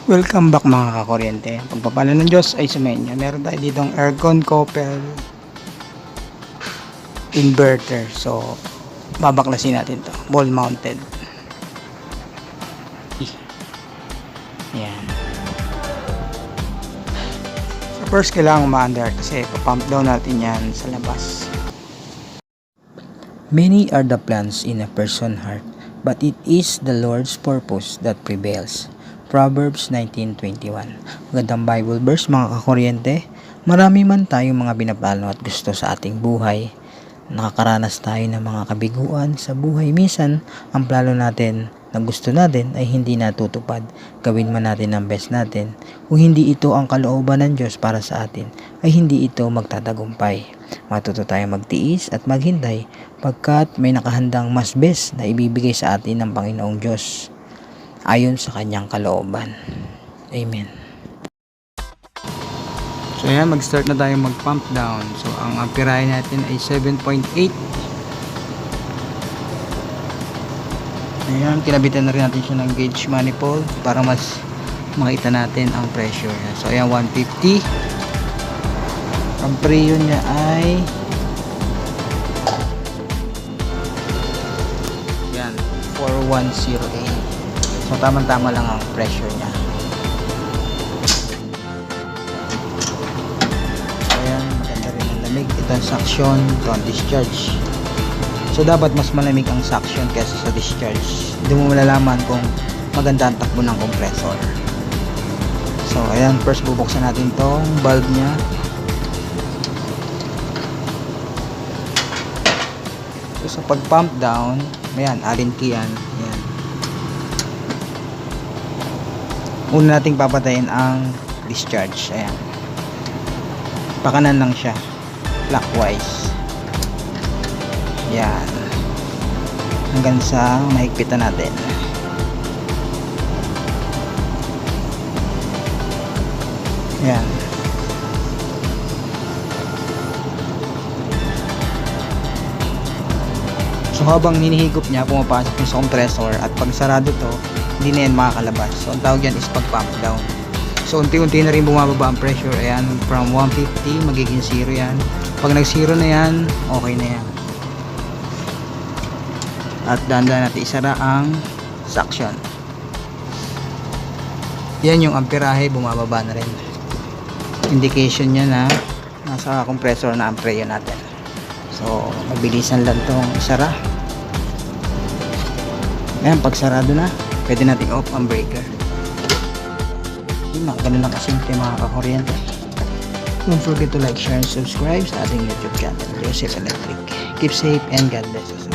Welcome back mga kakuryente. Pagpapala ng Diyos ay sumainyo. Meron tayo ditong aircon couple inverter. So, babaklasin natin to. Wall mounted. Yan. So, first kailangan ma-under kasi pump down natin yan sa labas. Many are the plans in a person's heart, but it is the Lord's purpose that prevails. Proverbs 19:21. Magandang Bible verse mga kakuryente. Marami man tayong mga binaplano at gusto sa ating buhay. Nakakaranas tayo ng mga kabiguan sa buhay. Minsan, ang plano natin na gusto natin ay hindi natutupad. Gawin man natin ang best natin. Kung hindi ito ang kalooban ng Diyos para sa atin, ay hindi ito magtatagumpay. Matuto tayong magtiis at maghintay pagkat may nakahandang mas best na ibibigay sa atin ng Panginoong Diyos ayon sa kanyang kalooban. Amen. So ayan, mag-start na tayo mag-pump down. So ang amperahe natin ay 7.8. Ayan, kinabitan na rin natin siya ng gauge manifold para mas makita natin ang pressure niya. So ayan, 150. Ang pressure niya ay yan, 4108. So tamang-tama lang ang pressure niya. So ayan, maganda rin ang lamig. Ito ang suction, ito ang discharge. So dapat mas malamig ang suction kaysa sa discharge. Hindi mo malalaman kung maganda ang takbo ng compressor. So ayan, first bubuksan natin tong valve niya. So sa pag pump down, ayan, Allen key yan. Ayan. Una nating papatayin ang discharge. Ayan. Pakanan lang siya. Clockwise. Ayan. Hanggang sa mahigpitan natin. Ayan. So habang hinihigop niya, pumapasok yung sa compressor at pag sarado to, hindi na yan makakalabas. So ang tawag yan is pag pump down. So unti-unti na rin bumababa ang pressure. Ayan, from 150 magiging 0 yan. Pag nag 0 na yan, okay na yan. At dahan-dahan natin isara ang suction. Yan yung amperahe, bumababa na rin. Indication niya na nasa compressor na ampere natin. So mabilisan lang itong isara. Ayan, pag sarado na, pwede natin off ang breaker. Yun, ganun lang kasimple mga kakuryente. Don't forget to like, share, and subscribe sa ating YouTube channel, Joseph Electric. Keep safe and God bless us.